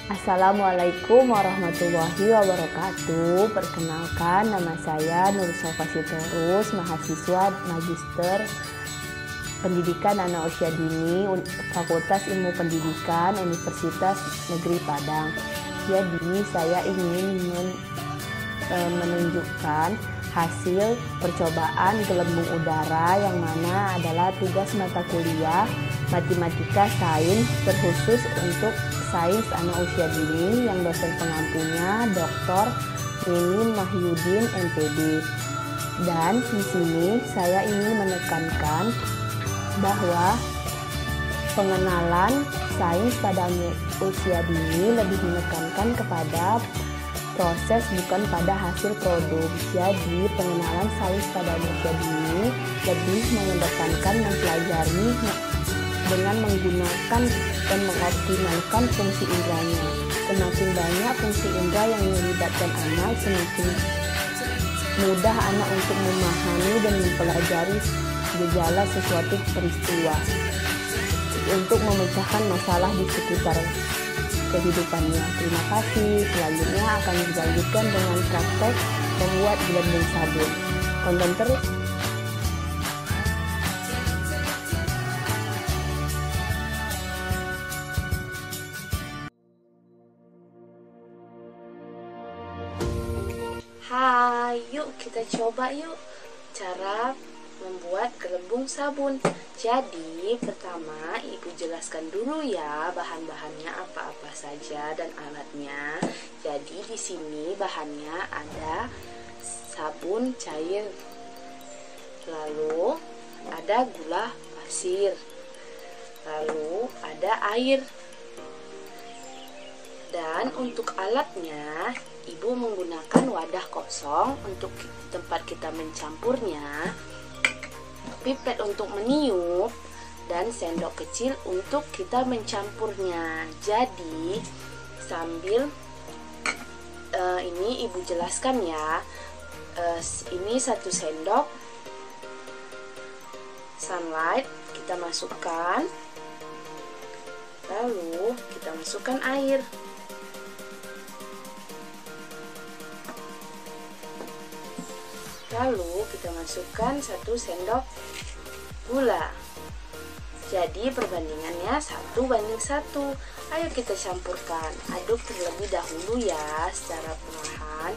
Assalamualaikum warahmatullahi wabarakatuh. Perkenalkan, nama saya Nur Sofa Sitorus, mahasiswa Magister Pendidikan Anak Usia Dini, Fakultas Ilmu Pendidikan, Universitas Negeri Padang. Jadi, saya ingin menunjukkan hasil percobaan gelembung udara yang mana adalah tugas mata kuliah Matematika Sains terkhusus untuk Sains Anak Usia Dini yang dosen pengampunya Dr. Nining Mahyudin MPD. Dan di sini saya ingin menekankan bahwa pengenalan sains pada usia dini lebih menekankan kepada proses bukan pada hasil produk. Jadi pengenalan sains pada usia dini lebih mengedepankan mempelajari dengan menggunakan dan mengoptimalkan fungsi indranya. Semakin banyak fungsi indra yang melibatkan anak, semakin mudah anak untuk memahami dan mempelajari gejala sesuatu peristiwa untuk memecahkan masalah di sekitar kehidupannya. Terima kasih. Selanjutnya akan dilanjutkan dengan praktek membuat gelembung sabun. Tonton terus. Hai, yuk kita coba yuk cara membuat gelembung sabun. Jadi pertama ibu jelaskan dulu ya bahan-bahannya apa-apa saja dan alatnya. Jadi di sini bahannya ada sabun cair, lalu ada gula pasir, lalu ada air. Dan untuk alatnya ibu menggunakan wadah kosong untuk tempat kita mencampurnya, pipet untuk meniup, dan sendok kecil untuk kita mencampurnya. Jadi sambil ini ibu jelaskan ya, ini 1 sendok sunlight kita masukkan, lalu kita masukkan air. Lalu kita masukkan 1 sendok gula. Jadi perbandingannya 1:1. Ayo kita campurkan. Aduk terlebih dahulu ya secara perlahan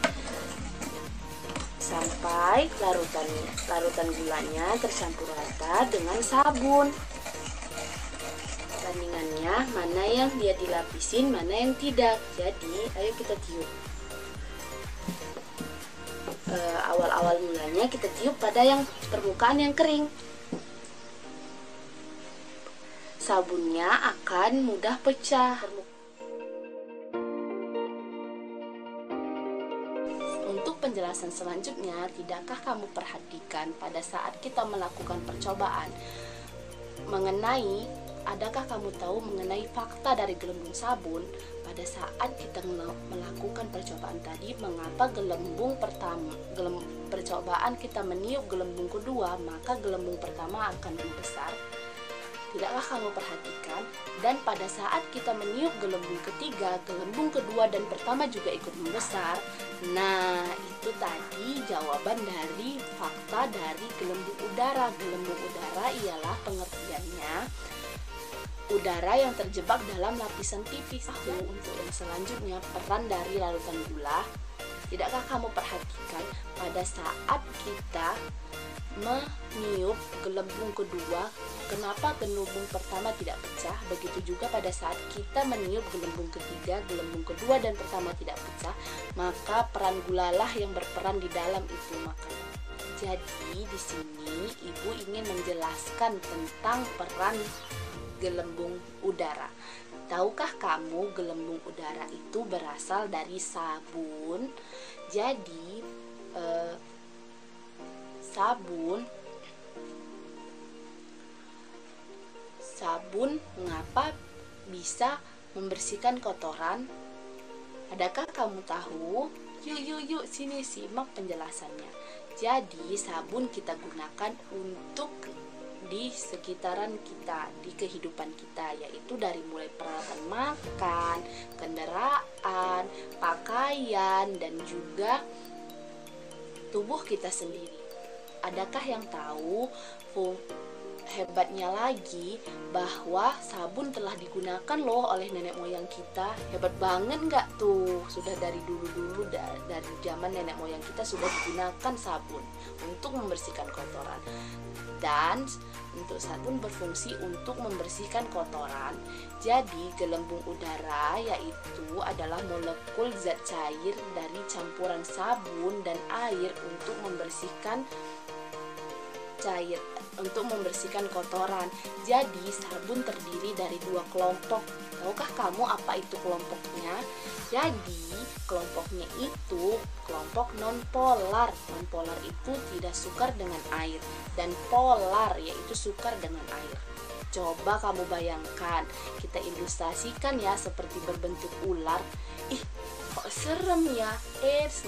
sampai larutan gulanya tercampur rata dengan sabun. Bandingannya mana yang dia dilapisin, mana yang tidak. Jadi ayo kita tiup. Awal-awal mulanya kita tiup pada yang permukaan yang kering. Sabunnya akan mudah pecah. Untuk penjelasan selanjutnya, tidakkah kamu perhatikan pada saat kita melakukan percobaan mengenai, adakah kamu tahu mengenai fakta dari gelembung sabun? Pada saat kita melakukan percobaan tadi, mengapa percobaan kita meniup gelembung kedua, maka gelembung pertama akan membesar? Tidakkah kamu perhatikan? Dan pada saat kita meniup gelembung ketiga, gelembung kedua dan pertama juga ikut membesar. Nah, itu tadi jawaban dari fakta dari gelembung udara. Gelembung udara ialah pengertiannya udara yang terjebak dalam lapisan tipis. Untuk yang selanjutnya, peran dari larutan gula. Tidakkah kamu perhatikan pada saat kita meniup gelembung kedua, kenapa gelembung pertama tidak pecah? Begitu juga pada saat kita meniup gelembung ketiga, gelembung kedua dan pertama tidak pecah, maka peran gulalah yang berperan di dalam itu. Jadi di sini ibu ingin menjelaskan tentang peran gelembung udara. Tahukah kamu gelembung udara itu berasal dari sabun? Jadi sabun mengapa bisa membersihkan kotoran? Adakah kamu tahu? Yuk sini simak penjelasannya. Jadi sabun kita gunakan untuk di sekitaran kita, di kehidupan kita, yaitu dari mulai peralatan makan, kendaraan, pakaian, dan juga tubuh kita sendiri. Adakah yang tahu hebatnya lagi bahwa sabun telah digunakan loh oleh nenek moyang kita? Hebat banget nggak tuh? Sudah dari dulu-dulu, dari zaman nenek moyang kita sudah digunakan sabun untuk membersihkan kotoran. Dan untuk sabun berfungsi untuk membersihkan kotoran. Jadi gelembung udara yaitu adalah molekul zat cair dari campuran sabun dan air untuk membersihkan kotoran. Jadi sabun terdiri dari dua kelompok. Tahukah kamu apa itu kelompoknya? Jadi kelompoknya itu kelompok non-polar. Non-polar itu tidak sukar dengan air, dan polar yaitu sukar dengan air. Coba kamu bayangkan, kita ilustrasikan ya seperti berbentuk ular. Ih, kok serem ya?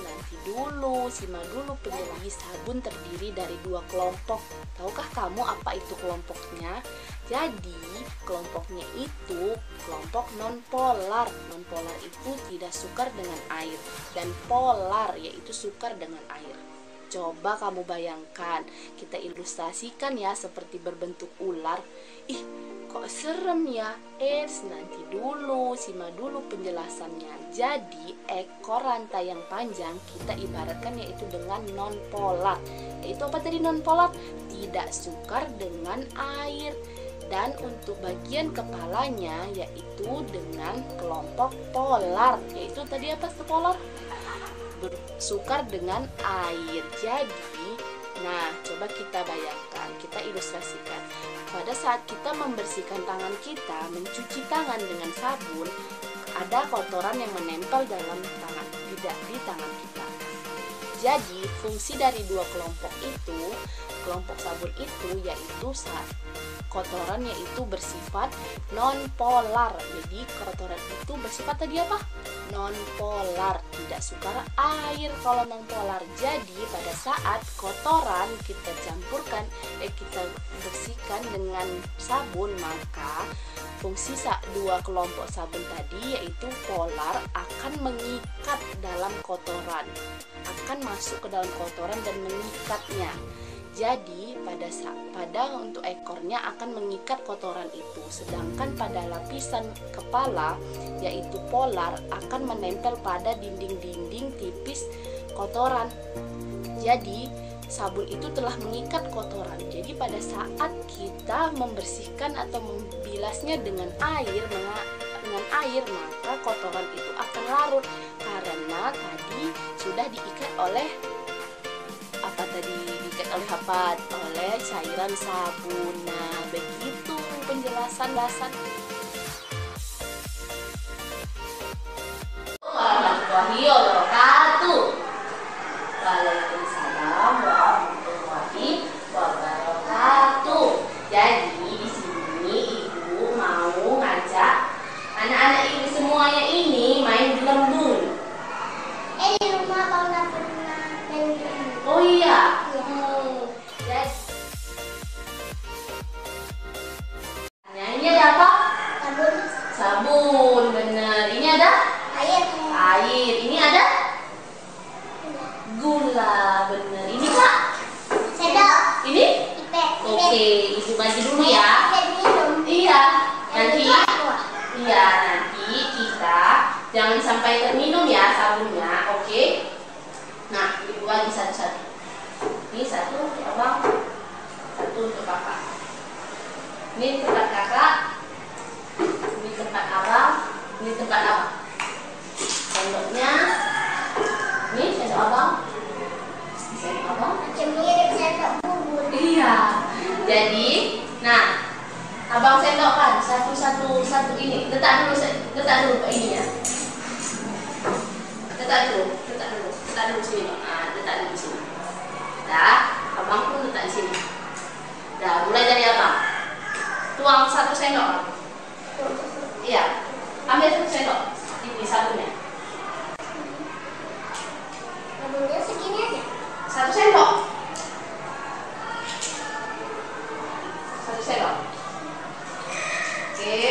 Nanti dulu, simak dulu penjelasan. Sabun terdiri dari dua kelompok. Tahukah kamu apa itu kelompoknya? Jadi kelompoknya itu kelompok non-polar. Non-polar itu tidak sukar dengan air, dan polar yaitu sukar dengan air. Coba kamu bayangkan, kita ilustrasikan ya seperti berbentuk ular. Ih, kok serem ya? Nanti dulu, simak dulu penjelasannya. Jadi ekor rantai yang panjang kita ibaratkan yaitu dengan non-polar. Yaitu apa tadi non-polar? Tidak sukar dengan air. Dan untuk bagian kepalanya yaitu dengan kelompok polar. Yaitu tadi apa polar? Sukar dengan air. Jadi, nah coba kita bayangkan, kita ilustrasikan. Pada saat kita membersihkan tangan kita, mencuci tangan dengan sabun, ada kotoran yang menempel dalam tangan, tidak di tangan kita. Jadi, fungsi dari dua kelompok itu, kelompok sabun itu yaitu kotoran yaitu bersifat non-polar. Jadi kotoran itu bersifat tadi apa? Non-polar, tidak sukar air kalau non-polar. Jadi pada saat kotoran kita campurkan, kita bersihkan dengan sabun, maka fungsi dua kelompok sabun tadi yaitu polar akan mengikat dalam kotoran, akan masuk ke dalam kotoran dan mengikatnya. Jadi pada untuk ekornya akan mengikat kotoran itu, sedangkan pada lapisan kepala yaitu polar akan menempel pada dinding-dinding tipis kotoran. Jadi sabun itu telah mengikat kotoran. Jadi pada saat kita membersihkan atau membilasnya dengan air, maka kotoran itu akan larut karena tadi sudah diikat oleh oleh cairan sabun. Nah, begitu penjelasan. Warahmatullahi wabarakatuh. Waalaikumsalam warahmatullahi wabarakatuh. Jadi di sini ibu mau ngajak anak-anak ibu semuanya ini main gelembung. Di rumah kalau nggak pernah main gelembung. Oh iya. Ini ada apa? Sabun, bener. Ini ada? Air. Ini ada? Gula, bener. Ini Kak? Sendok. Ini? Oke, ibu bagi dulu ya. Iya. Nanti kita jangan sampai terminum ya sabunnya, oke? Nah, ibu bagi satu-satu. Ini satu untuk abang, satu untuk kakak. Ini tempat kakak, ini tempat abang, ini tempat abang. Sendoknya, ini sendok abang, Macam mirip sendok bubur. Iya. Jadi, nah, abang sendokkan satu ini. Letak dulu ininya. Letak dulu sini. Nah, letak dulu sini. Dah, abang pun letak di sini. Dah, mulai dari abang. Tuang 1 sendok. Iya. Ambil 1 sendok. Ini sabunnya. Sabunnya segini aja. 1 sendok. 1 sendok. Oke.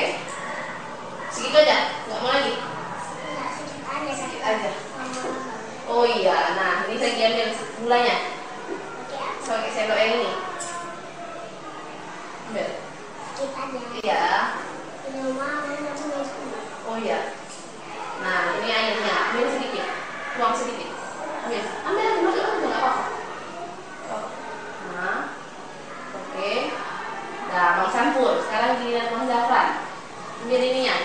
Segitu aja. Enggak mau lagi. Enggak, sedikit aja. Sedikit aja. Mama. gulanya. Pakai sendok yang ini. Ambil. Iya. Oh iya. Nah, ini airnya. Ambil sedikit. Tuang sedikit. Ambil. Ambil nggak apa-apa. Nah, oke. Nah, Bang campur. Sekarang giliran Bang Zafran. Ambil ininya.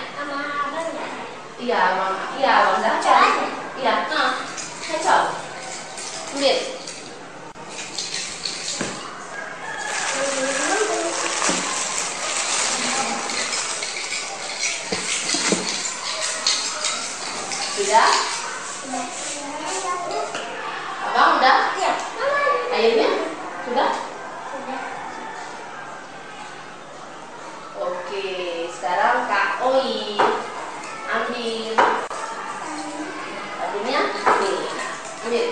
Iya, Bang Zafran. Iya, nah, kacau. Ambil. Sudah? Abang udah? Iya. Airnya? Sudah? Oke, sekarang Kak Oi ambil airnya. Nih, ambil.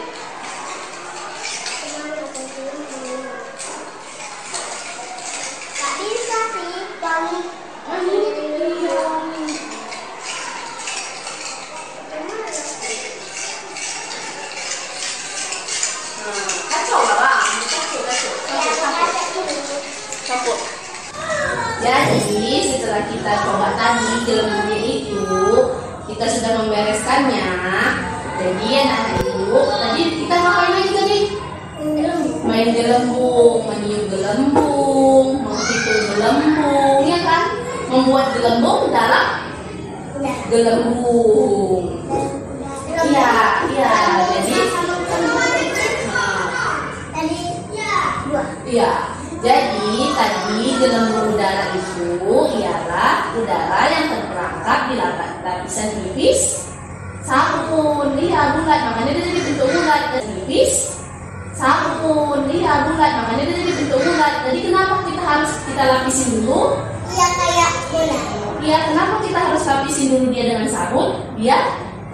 Kacau lah bang, campur. Jadi setelah kita coba tadi gelembungnya itu, kita sudah membereskannya. Jadi anak ibu, tadi kita ngapain lagi tadi? Main gelembung, meniup gelembung, menghitung gelembung, ya kan? Membuat gelembung dalam gelembung. Iya, iya. Jadi tadi gelembung udara itu ialah udara yang terperangkap di lapisan tipis sabun. Iya, bulat, makanya dia jadi bentuk bulat. Tipis sabun. Iya, bulat, makanya dia jadi bentuk bulat. Jadi kenapa kita lapisin dulu? Iya, kayak bola. Iya, kenapa kita harus lapisin dulu dia dengan sabun? Biar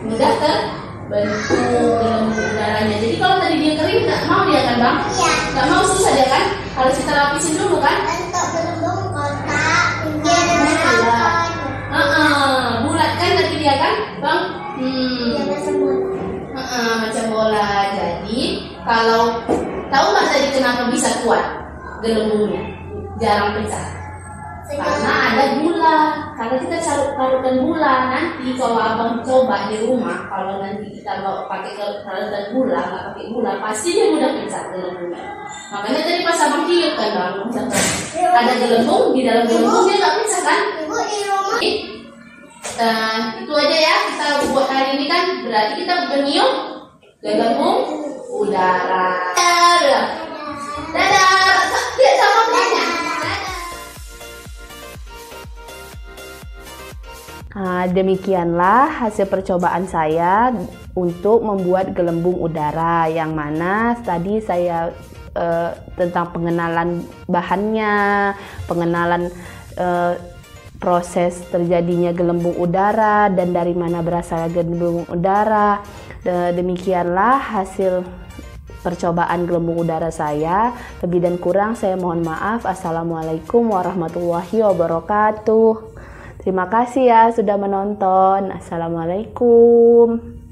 mudah terbentuk gelembung udaranya. Jadi kalau tadi dia kering, nggak mau dia kan bang? Iya. Nggak mau, susah dia kan? Harus kita lapisin dulu kan? Bentuk gelembung kotak, dia ada Bulat kan tadi dia kan bang? dia macam bola. Macam bola. Jadi kalau tahu nggak tadi kenapa bisa kuat gelembungnya? Jarang pecah. Karena ada gula. Karena kita parutan gula. Nanti kalau abang coba di rumah, kalau nanti kita mau pakai parutan gula, nggak pakai gula, pasti dia mudah pecah gelembungnya. Makanya tadi pas abang tiup kan bang, ada gelembung, di dalam gelembung dia nggak pecah kan? Ibu di rumah. Itu aja ya kita buat hari ini kan. Berarti kita meniup gelembung udara. Dadah. Lihat sama temannya. Nah, demikianlah hasil percobaan saya untuk membuat gelembung udara, yang mana tadi saya tentang pengenalan bahannya, pengenalan proses terjadinya gelembung udara dan dari mana berasal gelembung udara. Demikianlah hasil percobaan gelembung udara saya. Lebih dan kurang saya mohon maaf. Assalamualaikum warahmatullahi wabarakatuh. Terima kasih ya sudah menonton. Assalamualaikum.